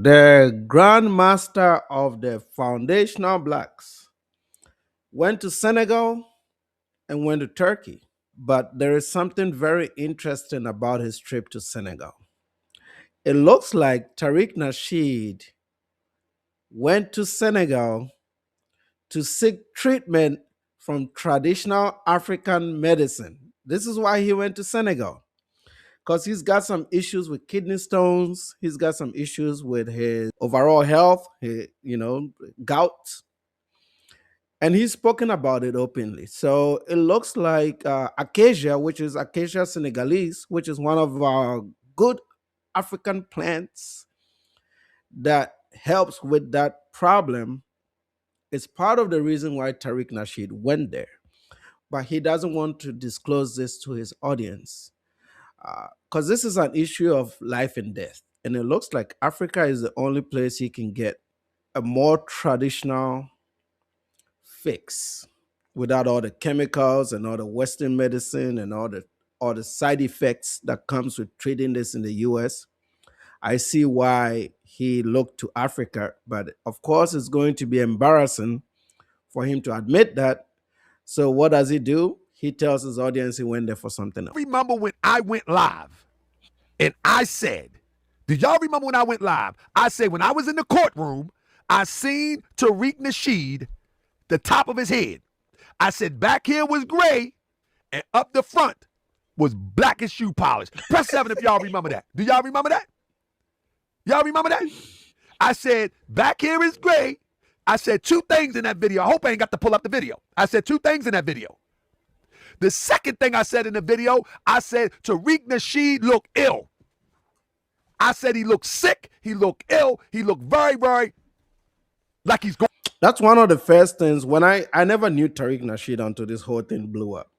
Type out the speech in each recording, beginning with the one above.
The Grand Master of the Foundational Blacks went to Senegal and went to Turkey. But there is something very interesting about his trip to Senegal. It looks like Tariq Nasheed went to Senegal to seek treatment from traditional African medicine. This is why he went to Senegal, because he's got some issues with kidney stones. He's got some issues with his overall health, gout, and he's spoken about it openly. So it looks like acacia, which is Acacia senegalese, which is one of our good African plants that helps with that problem, is part of the reason why Tariq Nasheed went there. But he doesn't want to disclose this to his audience because this is an issue of life and death. And it looks like Africa is the only place he can get a more traditional fix without all the chemicals and all the Western medicine and all the side effects that comes with treating this in the US. I see why he looked to Africa, but of course it's going to be embarrassing for him to admit that. So what does he do? He tells his audience he went there for something else. Remember when I went live and I said, did y'all remember when I went live? I said when I was in the courtroom, I seen Tariq Nasheed, the top of his head. I said back here was gray and up the front was black as shoe polish. Press 7 if y'all remember that. Do y'all remember that? Y'all remember that? I said back here is gray. I said two things in that video. I hope I ain't got to pull up the video. I said two things in that video. The second thing I said in the video, I said Tariq Nasheed looked ill. I said he looked sick. He looked ill. He looked very, very like he's going. That's one of the first things when I never knew Tariq Nasheed until this whole thing blew up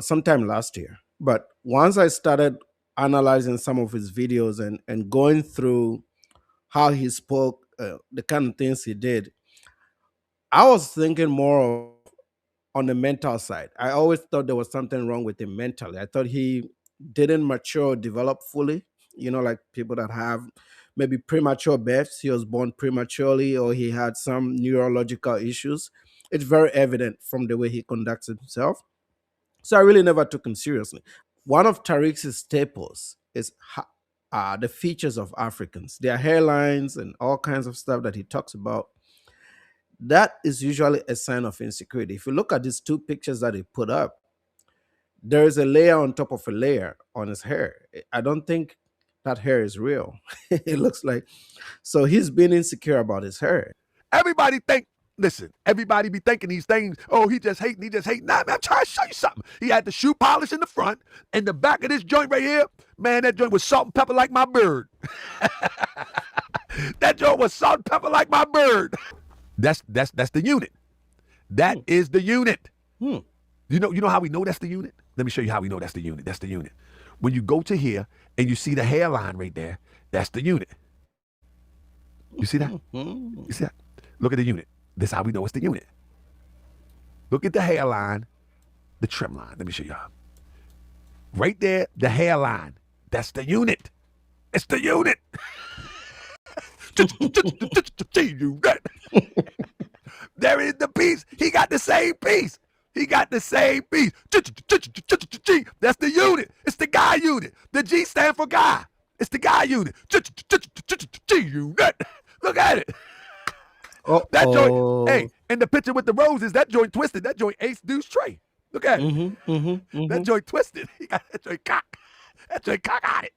sometime last year. But once I started analyzing some of his videos and going through how he spoke, the kind of things he did, I was thinking more on the mental side. I always thought there was something wrong with him mentally. I thought he didn't mature or develop fully, like people that have maybe premature births. He was born prematurely or he had some neurological issues. It's very evident from the way he conducts himself. So I really never took him seriously. One of Tariq's staples is the features of Africans, their hairlines and all kinds of stuff that he talks about. That is usually a sign of insecurity. If you look at these two pictures that he put up, there is a layer on top of a layer on his hair. I don't think that hair is real. It looks like, so he's been insecure about his hair. Everybody think, listen, everybody be thinking these things, oh, he just hating. Nah, man, I'm trying to show you something. He had the shoe polish in the front, and the back of this joint right here, man, that joint was salt and pepper like my bird. That joint was salt and pepper like my bird. That's the unit. That is the unit. You know how we know that's the unit? Let me show you how we know that's the unit. That's the unit. When you go to here and you see the hairline right there, that's the unit. You see that? You see that? Look at the unit. This is how we know it's the unit. Look at the hairline, the trim line. Let me show y'all. Right there, the hairline. That's the unit. It's the unit. There is the piece. He got the same piece. That's the unit. It's the guy unit. The G stand for guy. It's the guy unit. Look at it. That joint, hey, and the picture with the roses, that joint twisted. That joint ace deuce tray. Look at it. That joint twisted. He got that joint cock. That joint cock on it.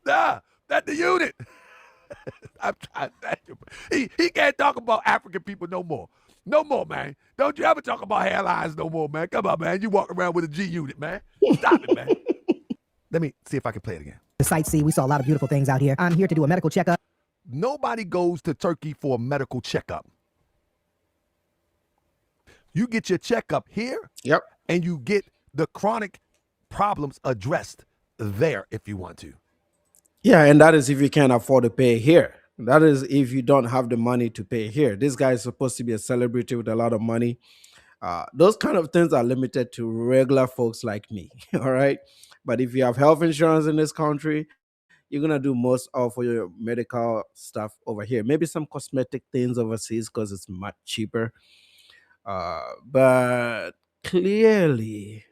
Nah, that's the unit. I'm trying to, he can't talk about African people no more. No more, man. Don't you ever talk about hairlines no more, man. Come on, man. You walk around with a G unit, man. Stop it, man. Let me see if I can play it again. The sightsee, we saw a lot of beautiful things out here. I'm here to do a medical checkup. Nobody goes to Turkey for a medical checkup. You get your checkup here. Yep. And you get the chronic problems addressed there if you want to. Yeah, and that is if you can't afford to pay here. That is if you don't have the money to pay here. This guy is supposed to be a celebrity with a lot of money. Those kind of things are limited to regular folks like me. All right. But if you have health insurance in this country, you're gonna do most of your medical stuff over here. Maybe some cosmetic things overseas because it's much cheaper. But clearly,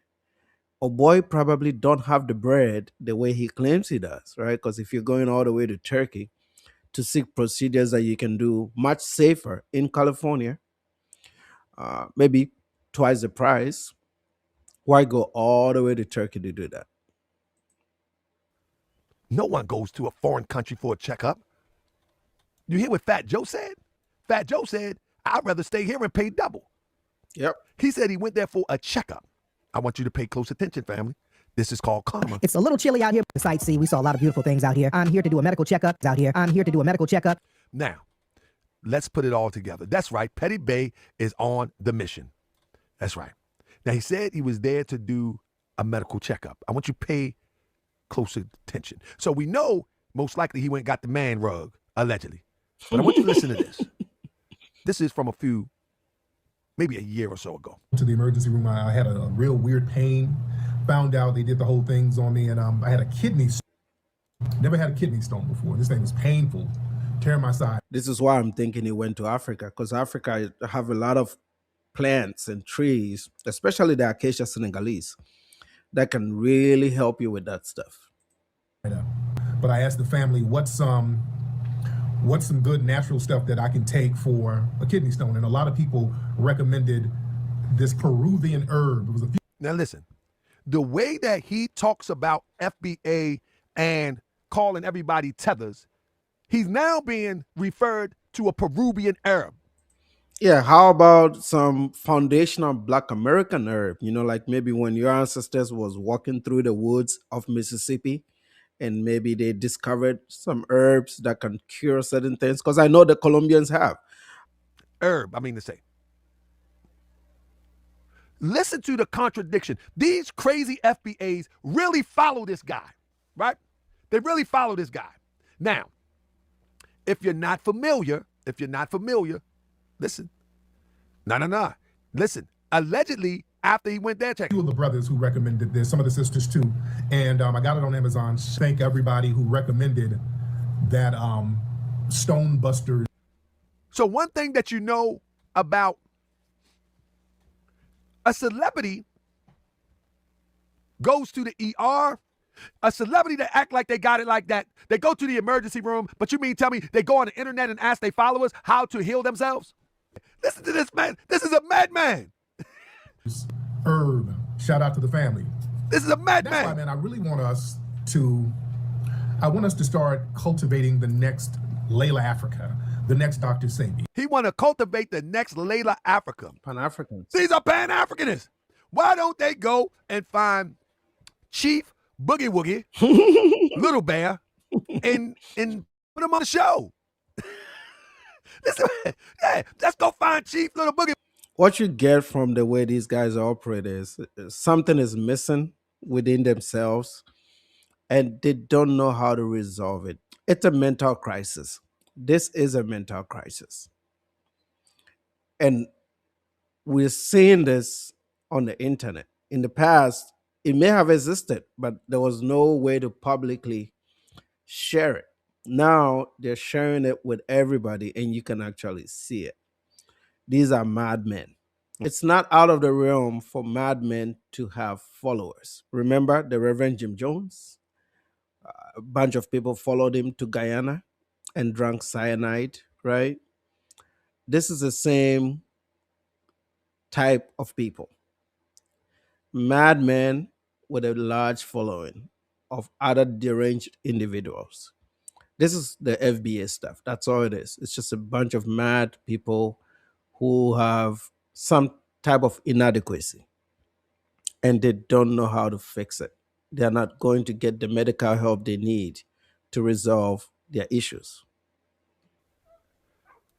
a boy probably don't have the bread the way he claims he does, right? Because if you're going all the way to Turkey to seek procedures that you can do much safer in California, maybe twice the price, why go all the way to Turkey to do that? No one goes to a foreign country for a checkup. You hear what Fat Joe said? Fat Joe said, I'd rather stay here and pay double. Yep. He said he went there for a checkup. I want you to pay close attention, family. This is called karma. It's a little chilly out here. The sightsee. We saw a lot of beautiful things out here. I'm here to do a medical checkup. Out here. I'm here to do a medical checkup. Now, let's put it all together. That's right. Petty Bay is on the mission. That's right. Now, he said he was there to do a medical checkup. I want you to pay close attention. So we know most likely he went and got the man rug, allegedly. But I want you to listen to this. This is from maybe a year or so ago. To the emergency room, I had a real weird pain. Found out they did the whole things on me, and I had a kidney stone. Never had a kidney stone before. This thing was painful, tearing my side. This is why I'm thinking he went to Africa, because Africa have a lot of plants and trees, especially the acacia senegalese, that can really help you with that stuff. But I asked the family, what's some good natural stuff that I can take for a kidney stone? And a lot of people recommended this Peruvian herb. It was a few. Now listen, the way that he talks about FBA and calling everybody tethers, he's now being referred to a Peruvian herb. Yeah, how about some foundational Black American herb? Like maybe when your ancestors was walking through the woods of Mississippi, and maybe they discovered some herbs that can cure certain things. Because I know the Colombians have. Herb, I mean to say. Listen to the contradiction. These crazy FBAs really follow this guy, right? They really follow this guy. Now, if you're not familiar, listen. No. Listen, allegedly, after he went there, check. Two of the brothers who recommended this, some of the sisters too. And I got it on Amazon. Thank everybody who recommended that Stone Busters. So one thing that you know about a celebrity goes to the ER, a celebrity that act like they got it like that, they go to the emergency room, but you mean tell me they go on the internet and ask their followers how to heal themselves? Listen to this, man. This is a madman. Herb. Shout out to the family. This is a madman. That's why, man, I really want us to start cultivating the next Layla Africa, the next Dr. Sebi. He want to cultivate the next Layla Africa. Pan-Africans. These are Pan-Africanists. Why don't they go and find Chief Boogie Woogie, Little Bear, and put him on the show? Listen, yeah, let's go find Chief Little Boogie. What you get from the way these guys operate is something is missing within themselves, and they don't know how to resolve it. It's a mental crisis. This is a mental crisis. And we're seeing this on the internet. In the past, it may have existed, but there was no way to publicly share it. Now they're sharing it with everybody, and you can actually see it. These are madmen. It's not out of the realm for madmen to have followers. Remember the Reverend Jim Jones? A bunch of people followed him to Guyana and drank cyanide, right? This is the same type of people. Madmen with a large following of other deranged individuals. This is the FBA stuff. That's all it is. It's just a bunch of mad people who have some type of inadequacy and they don't know how to fix it. They're not going to get the medical help they need to resolve their issues.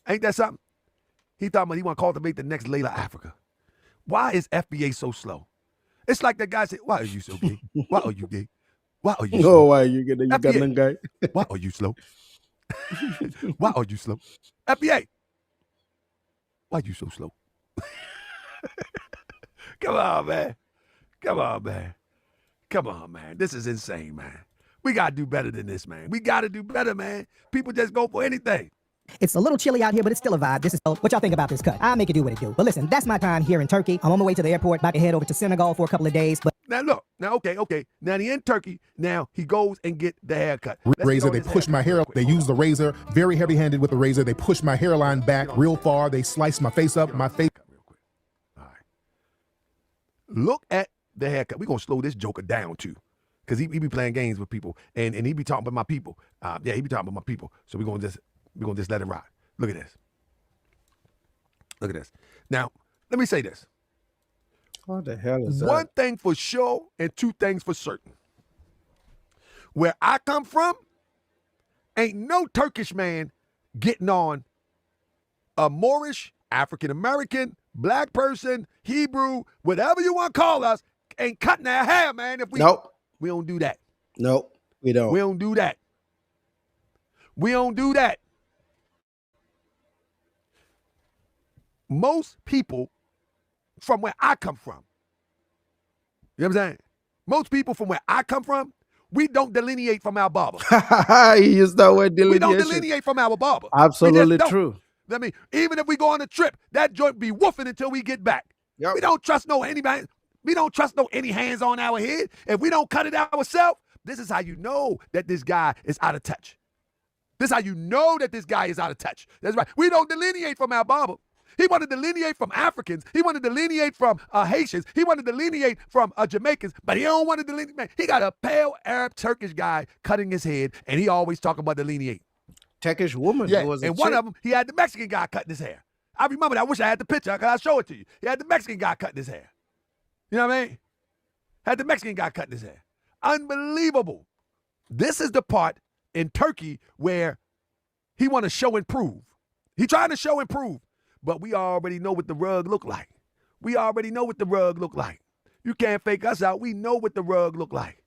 Ain't that something? He thought he want to cultivate the next Layla Africa. Why is FBA so slow? It's like the guy said, why are you so gay? Why are you gay? Why are you slow? Oh, why are you getting Ugandan guy? Why are you slow? Why are you slow? FBA. Why you so slow? Come on, man. Come on, man. Come on, man. This is insane, man. We got to do better than this, man. We got to do better, man. People just go for anything. It's a little chilly out here, but it's still a vibe. This is what y'all think about this cut. I'll make it do what it do. But listen, that's my time here in Turkey. I'm on my way to the airport, about to head over to Senegal for a couple of days. But Now look, now okay. Now he in Turkey. Now he goes and get the haircut. Razor, they push my hair. They use the razor, very heavy-handed with the razor. They push my hairline back real far. They slice my face up. My face. Real quick. All right. Look at the haircut. We're gonna slow this joker down too, because he be playing games with people, and he be talking about my people. Yeah, he be talking about my people. So we're gonna just let it ride. Look at this. Look at this. Now, let me say this. What the hell is that? One thing for sure and two things for certain. Where I come from, ain't no Turkish man getting on a Moorish, African-American, black person, Hebrew, whatever you want to call us, ain't cutting their hair, man. If we Nope. We don't do that. Nope. We don't. We don't do that. We don't do that. Most people from where I come from, you know what I'm saying? Most people from where I come from, we don't delineate from our barber. He used that word We delineation. don't delineate from our barber. Absolutely We just don't. true. I mean, even if we go on a trip, that joint be woofing until we get back. Yep. We don't trust no anybody. We don't trust no any hands on our head. If we don't cut it ourselves, this is how you know that this guy is out of touch. This is how you know that this guy is out of touch. That's right. We don't delineate from our barber. He wanted to delineate from Africans. He wanted to delineate from Haitians. He wanted to delineate from Jamaicans, but he don't want to delineate. Man, he got a pale Arab Turkish guy cutting his head, and he always talking about delineate. Turkish woman. Yeah, who was a and one chick. of them, he had the Mexican guy cutting his hair. I remember that. I wish I had the picture, because I'll show it to you. He had the Mexican guy cutting his hair. You know what I mean? Had the Mexican guy cutting his hair. Unbelievable. This is the part in Turkey where he want to show and prove. He trying to show and prove, but we already know what the rug look like. We already know what the rug look like. You can't fake us out. We know what the rug look like.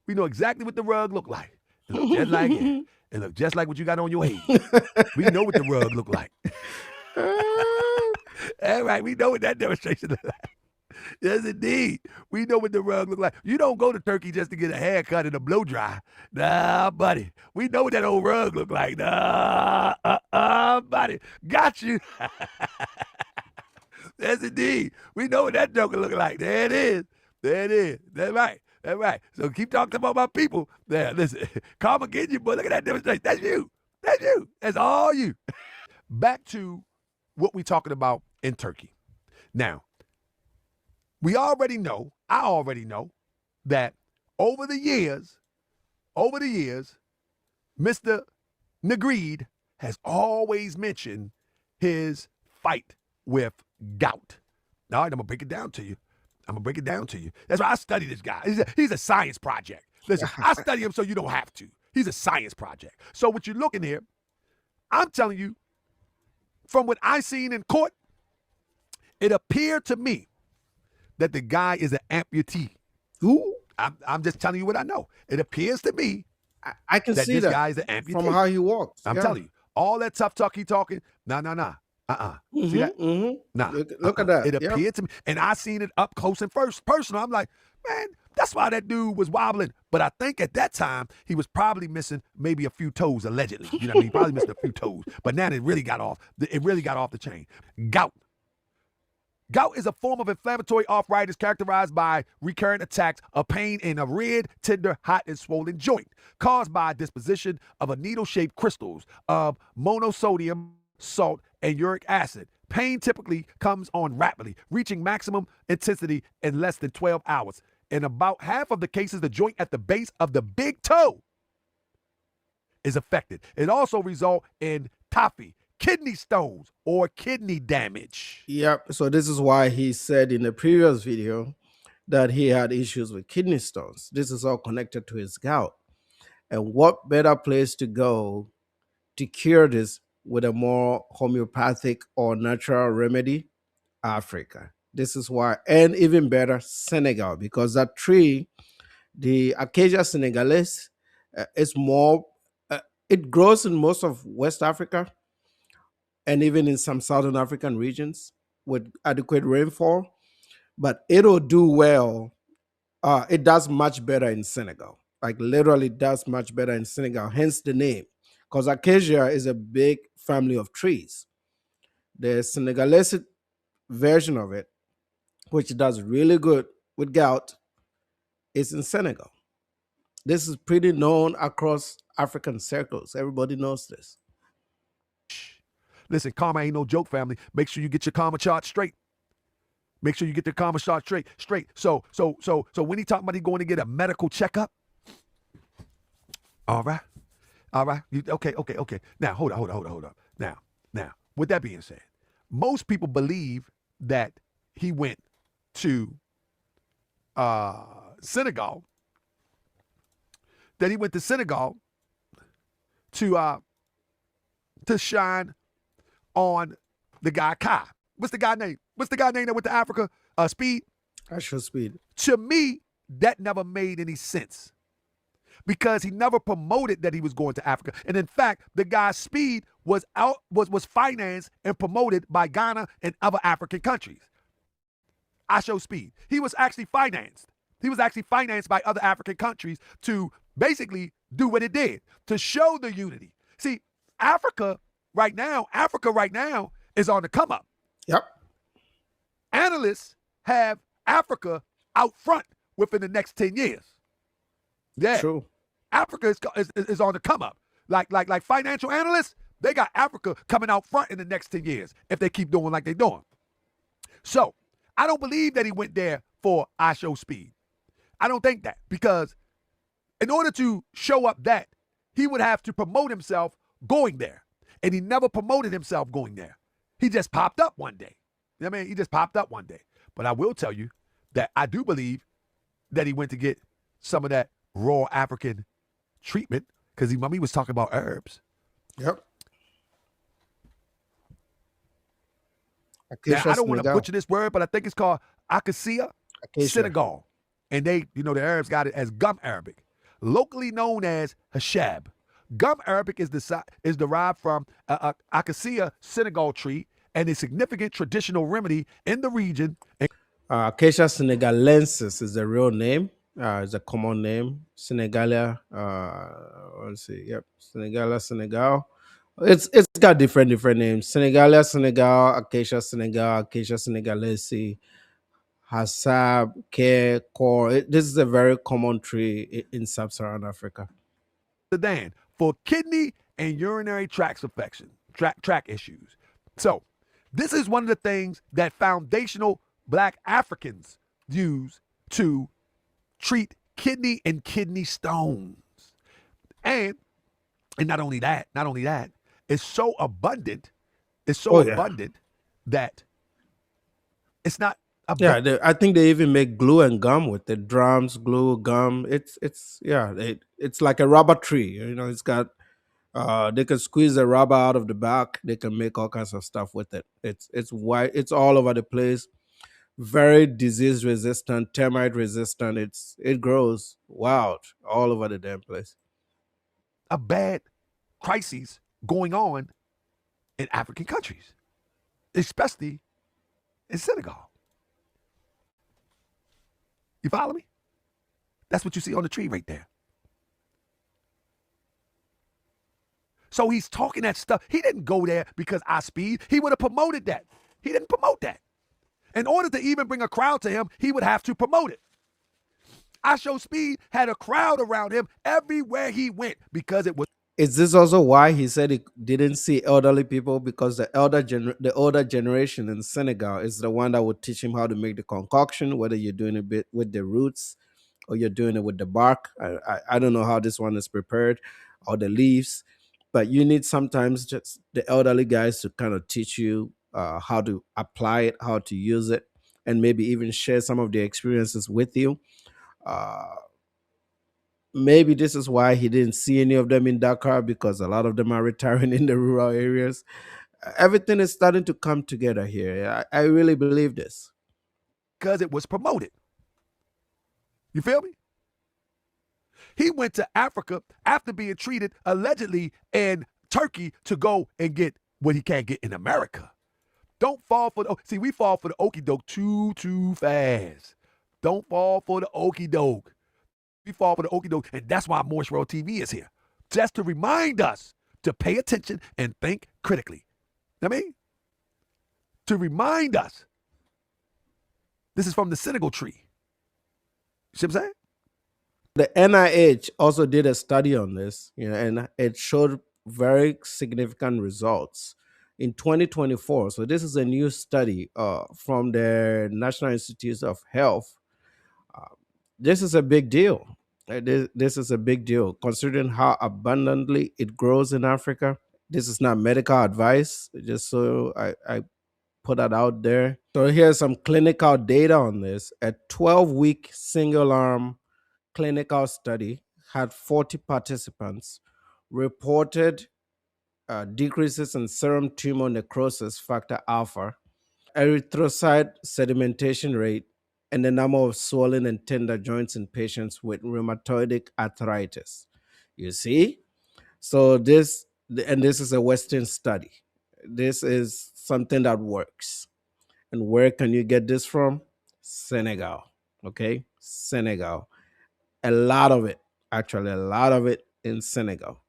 We know exactly what the rug look like. It look just like it. It look just like what you got on your head. We know what the rug look like. All right, we know what that demonstration look like. Yes, indeed. We know what the rug look like. You don't go to Turkey just to get a haircut and a blow dry. Nah, buddy. We know what that old rug look like. Nah, buddy. Got you. Yes, indeed. We know what that joker look like. There it is. There it is. That's right. That's right. So keep talking about my people. There, listen. Karma get you, boy. Look at that demonstration. That's you. That's you. That's all you. Back to what we talking about in Turkey. Now, I already know that over the years, Mr. Nasheed has always mentioned his fight with Gout. All right, I'm going to break it down to you. That's why I study this guy. He's a science project. Listen, I study him so you don't have to. He's a science project. So what you're looking here, I'm telling you, from what I seen in court, it appeared to me that the guy is an amputee. Who? I'm just telling you what I know. It appears to me I can that see this that guy is an amputee. from how he walks. I'm Yeah. telling you, all that tough talk he talking, nah. See that? Nah. Look at that. It Yep. appeared to me, and I seen it up close and personal. I'm like, man, that's why that dude was wobbling. But I think at that time, he was probably missing maybe a few toes, allegedly. You know what I mean? He probably missed a few toes. But now it really got off. It really got off the chain. Gout. Gout is a form of inflammatory arthritis characterized by recurrent attacks of pain in a red, tender, hot, and swollen joint caused by disposition of a needle-shaped crystals of monosodium salt and uric acid. Pain typically comes on rapidly, reaching maximum intensity in less than 12 hours. In about half of the cases, the joint at the base of the big toe is affected. It also results in tophy, kidney stones, or kidney damage. Yep. So this is why he said in the previous video that he had issues with kidney stones. This is all connected to his gout. And what better place to go to cure this with a more homeopathic or natural remedy? Africa. This is why, and even better, Senegal, because that tree, the Acacia senegalese, is more, it grows in most of West Africa and even in some Southern African regions with adequate rainfall, but it'll do well. It does much better in Senegal. like literally does much better in Senegal, hence the name. Because acacia is a big family of trees. The Senegalese version of it, which does really good with gout, is in Senegal. This is pretty known across African circles. Everybody knows this. Listen, karma ain't no joke, family. Make sure you get your karma chart straight. Make sure you get the karma chart straight. So when he talking about he going to get a medical checkup, all right. Okay. Now, hold up. Now, with that being said, most people believe that he went to Senegal. That he went to Senegal to shine on the guy Kai. What's the guy name? What's the guy name that went to Africa? Speed. I show Speed. To me, that never made any sense because he never promoted that he was going to Africa. And in fact, the guy Speed was financed and promoted by Ghana and other African countries. I show Speed. He was actually financed. He was actually financed by other African countries to basically do what it did, to show the unity. See, Africa right now is on the come up. Yep. Analysts have Africa out front within the next 10 years. Yeah. True. Africa is on the come up. Like financial analysts, they got Africa coming out front in the next 10 years if they keep doing like they're doing. So I don't believe that he went there for I show Speed. I don't think that, because in order to show up that, he would have to promote himself going there. And he never promoted himself going there. He just popped up one day. You know what I mean? He just popped up one day. But I will tell you that I do believe that he went to get some of that raw African treatment, because he was talking about herbs. Yep. Now, I don't want to butcher this word, but I think it's called acacia Senegal. And they, the Arabs got it as gum Arabic, locally known as hashab. Gum Arabic is derived from acacia Senegal tree and a significant traditional remedy in the region. Acacia senegalensis is the real name. It's a common name. Senegalia. Let's see. Yep. Senegalia, Senegal. It's got different names. Senegalia, Senegal, Acacia senegalese, Hassab, Care, Core. This is a very common tree in sub-Saharan Africa. Sudan for kidney and urinary tract infection, tract issues. So this is one of the things that foundational Black Africans use to treat kidney and kidney stones. And not only that, it's so abundant. Abundant that it's not. I think they even make glue and gum with it. Drums, glue, gum. It's like a rubber tree. It's got. They can squeeze the rubber out of the back. They can make all kinds of stuff with it. It's white. It's all over the place. Very disease resistant, termite resistant. It grows wild all over the damn place. A bad crises going on in African countries, especially in Senegal. You follow me? That's what you see on the tree right there. So he's talking that stuff. He didn't go there because I Speed. He would have promoted that. He didn't promote that. In order to even bring a crowd to him, he would have to promote it. I Show Speed had a crowd around him everywhere he went because it was. Is this also why he said he didn't see elderly people? Because the older generation in Senegal is the one that would teach him how to make the concoction, whether you're doing a bit with the roots or you're doing it with the bark. I don't know how this one is prepared, or the leaves, but you need sometimes just the elderly guys to kind of teach you how to apply it, how to use it, and maybe even share some of their experiences with you. Maybe this is why he didn't see any of them in Dakar, because a lot of them are retiring in the rural areas. Everything is starting to come together here. I really believe this. Because it was promoted. You feel me? He went to Africa after being treated allegedly in Turkey to go and get what he can't get in America. Don't fall for the, see, we fall for the okie doke too fast. Don't fall for the okie doke. We fall for the okie doke, and that's why Morse World TV is here, just to remind us to pay attention and think critically. I mean, to remind us. This is from the Senegal tree. You see what I'm saying? The NIH also did a study on this, and it showed very significant results in 2024. So this is a new study from the National Institutes of Health. Uh, this is a big deal. This is a big deal considering how abundantly it grows in Africa. This is not medical advice, just so I put that out there. So here's some clinical data on this. A 12-week single arm clinical study had 40 participants, reported decreases in serum tumor necrosis factor alpha, erythrocyte sedimentation rate, and the number of swollen and tender joints in patients with rheumatoid arthritis. You see? So this is a Western study. This is something that works. And where can you get this from? Senegal. Okay? Senegal. A lot of it, actually, a lot of it in Senegal.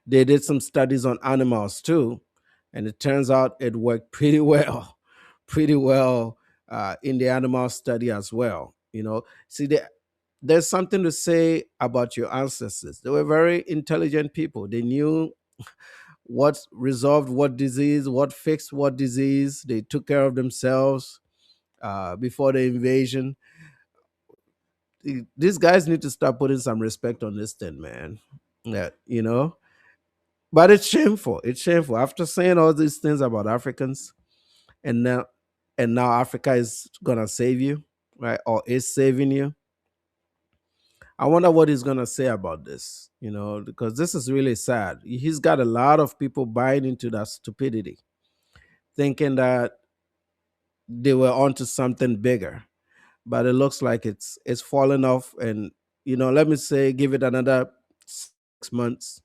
They did some studies on animals too, and it turns out it worked pretty well, pretty well in the animal study as well. See, there's something to say about your ancestors. They were very intelligent people. They knew what resolved what disease, what fixed what disease. They took care of themselves before the invasion. These guys need to start putting some respect on this thing, man. Yeah. But it's shameful. It's shameful. After saying all these things about Africans, and now Africa is gonna save you, right? Or is saving you. I wonder what he's gonna say about this, because this is really sad. He's got a lot of people buying into that stupidity, thinking that they were onto something bigger. But it looks like it's falling off. And let me say, give it another 6 months,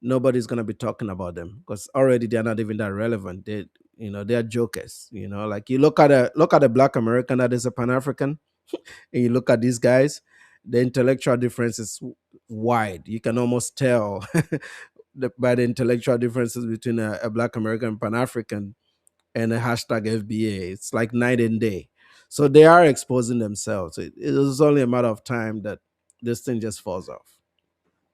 nobody's gonna be talking about them because already they're not even that relevant. They're jokers. Like you look at a black American that is a Pan African, and you look at these guys, the intellectual difference is wide. You can almost tell by the intellectual differences between a black American Pan African and a hashtag FBA. It's like night and day. So they are exposing themselves. It is only a matter of time that this thing just falls off.